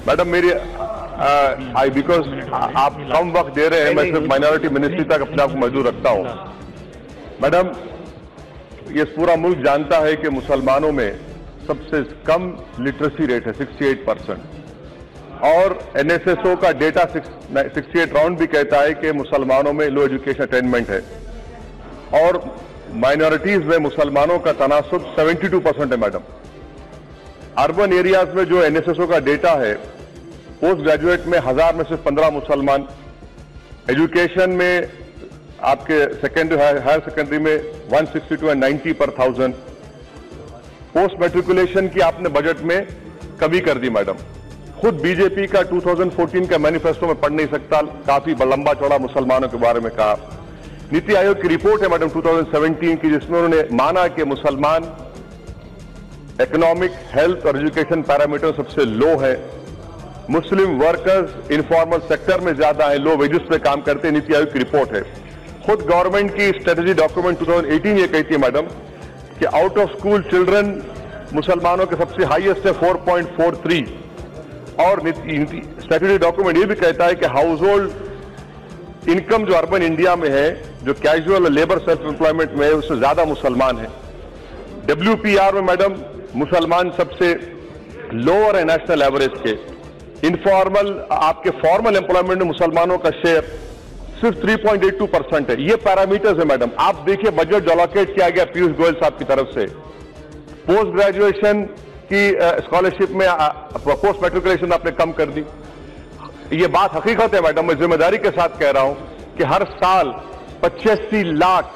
Madam मेरी because आप कम वक्त दे रहे हैं, मैं सिर्फ माइनॉरिटी मिनिस्ट्री तक अपने आप को मौजूद रखता हूं। मैडम, ये पूरा मुल्क जानता है कि मुसलमानों में सबसे कम लिटरेसी रेट है 68%, और एनएसएसओ का डेटा 68 राउंड भी कहता है कि मुसलमानों में लो एजुकेशन अटेनमेंट है, और माइनॉरिटीज में मुसलमानों का तनासुब 72% है। मैडम, अर्बन एरियाज में जो एनएसएसओ का डेटा है, पोस्ट ग्रेजुएट में 1000 में सिर्फ 15 मुसलमान, एजुकेशन में आपके सेकेंडरी हायर सेकेंडरी में 162 एंड 90 पर 1000। पोस्ट मेट्रिकुलेशन की आपने बजट में कमी कर दी। मैडम, खुद बीजेपी का 2014 का मैनिफेस्टो में पढ़ नहीं सकता, काफी लंबा चौड़ा मुसलमानों के बारे में कहा। नीति आयोग की रिपोर्ट है मैडम 2017 की, जिसमें उन्होंने माना कि मुसलमान इकोनॉमिक, हेल्थ और एजुकेशन पैरामीटर सबसे लो है। मुस्लिम वर्कर्स इनफॉर्मल सेक्टर में ज्यादा है, लो वेजेस पे काम करते हैं, नीति आयोग की रिपोर्ट है। खुद गवर्नमेंट की स्ट्रेटेजी डॉक्यूमेंट 2018 ये कहती है मैडम कि आउट ऑफ स्कूल चिल्ड्रन मुसलमानों के सबसे हाईएस्ट है 4.43, और स्ट्रेटेजी डॉक्यूमेंट ये भी कहता है कि हाउस होल्ड इनकम जो अर्बन इंडिया में है, जो कैजुअल लेबर सेल्फ एम्प्लॉयमेंट में है, उससे ज्यादा मुसलमान है। WPR में मैडम मुसलमान सबसे लोअर है नेशनल एवरेज के। इनफॉर्मल, आपके फॉर्मल एम्प्लॉयमेंट में मुसलमानों का शेयर सिर्फ 3.82% है। ये पैरामीटर्स है मैडम। आप देखिए बजट जो अलोकेट किया गया पीयूष गोयल साहब की तरफ से, पोस्ट ग्रेजुएशन की स्कॉलरशिप में पोस्ट मेट्रिकुलेशन आपने कम कर दी। ये बात हकीकत है मैडम, मैं जिम्मेदारी के साथ कह रहा हूं कि हर साल 85 लाख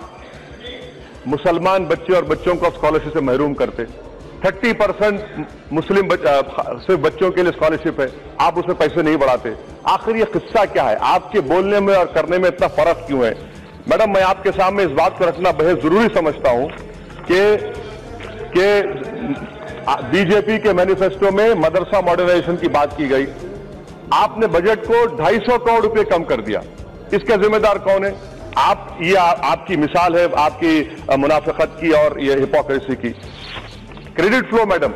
मुसलमान बच्चे और बच्चों को स्कॉलरशिप से महरूम करते। 30% मुस्लिम सिर्फ बच्चों के लिए स्कॉलरशिप है, आप उसमें पैसे नहीं बढ़ाते। आखिर ये किस्सा क्या है? आपके बोलने में और करने में इतना फर्क क्यों है? मैडम, मैं आपके सामने इस बात को रखना बेहद जरूरी समझता हूं कि बीजेपी के मैनिफेस्टो में मदरसा मॉडर्नाइजेशन की बात की गई, आपने बजट को 250 करोड़ रुपए कम कर दिया। इसका जिम्मेदार कौन है? आप, ये आपकी मिसाल है आपकी मुनाफिकत की और ये हिपोक्रेसी की। क्रेडिट फ्लो मैडम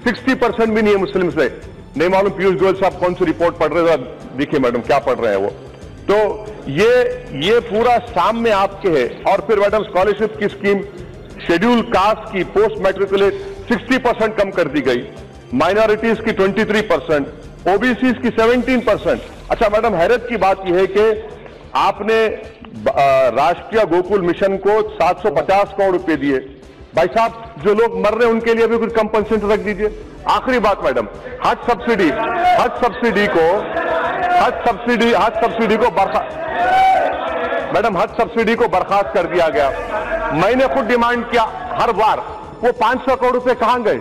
60% भी नहीं है मुस्लिम से। नहीं मालूम पीयूष गोयल साहब कौन सी रिपोर्ट पढ़ रहे हैं, देखिए मैडम क्या पढ़ रहे हैं वो। तो ये पूरा सामने आपके है। और फिर मैडम स्कॉलरशिप की स्कीम शेड्यूल कास्ट की पोस्ट मेट्रिकुलेट 60% कम कर दी गई, माइनॉरिटीज की 23%, ओबीसी की 17%। अच्छा मैडम, हैरत की बात यह है कि आपने राष्ट्रीय गोकुल मिशन को 750 करोड़ रुपए दिए। भाई साहब, जो लोग मर रहे हैं उनके लिए भी कुछ कंपनसेशन रख दीजिए। आखिरी बात मैडम, हज सब्सिडी को बर्खास्त कर दिया गया। मैंने खुद डिमांड किया हर बार, वो 500 करोड़ रुपए कहां गए?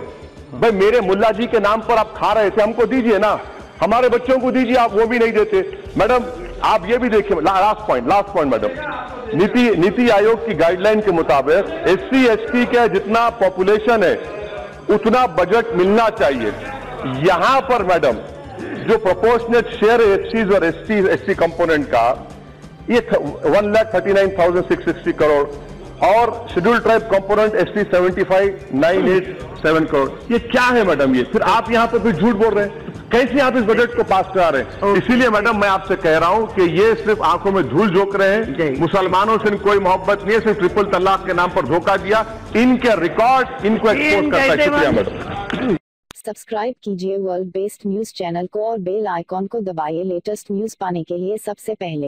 भाई मेरे मुल्ला जी के नाम पर आप खा रहे थे, हमको दीजिए ना, हमारे बच्चों को दीजिए, आप वो भी नहीं देते। मैडम आप ये भी देखिए, last point madam, NITI Aayog की गाइडलाइन के मुताबिक SC ST का जितना पॉपुलेशन है उतना बजट मिलना चाहिए। यहां पर मैडम जो प्रोपोर्शनेट शेयर है SCs और ST कंपोनेंट का, ये 1,39,660 करोड़, और schedule tribe component ST 75,987 crore. ये क्या है मैडम? ये फिर आप यहां पर भी झूठ बोल रहे हैं। कैसे आप इस बजट को पास करा रहे हैं? इसीलिए मैडम मैं आपसे कह रहा हूं कि ये सिर्फ आंखों में धूल झोंक रहे हैं। मुसलमानों से कोई मोहब्बत नहीं है, सिर्फ ट्रिपल तलाक के नाम पर धोखा दिया। इनके रिकॉर्ड इनको एक्सपोज करता है। शुक्रिया मैडम। सब्सक्राइब कीजिए वर्ल्ड बेस्ट न्यूज चैनल को और बेल आइकॉन को दबाइए लेटेस्ट न्यूज पाने के लिए सबसे पहले।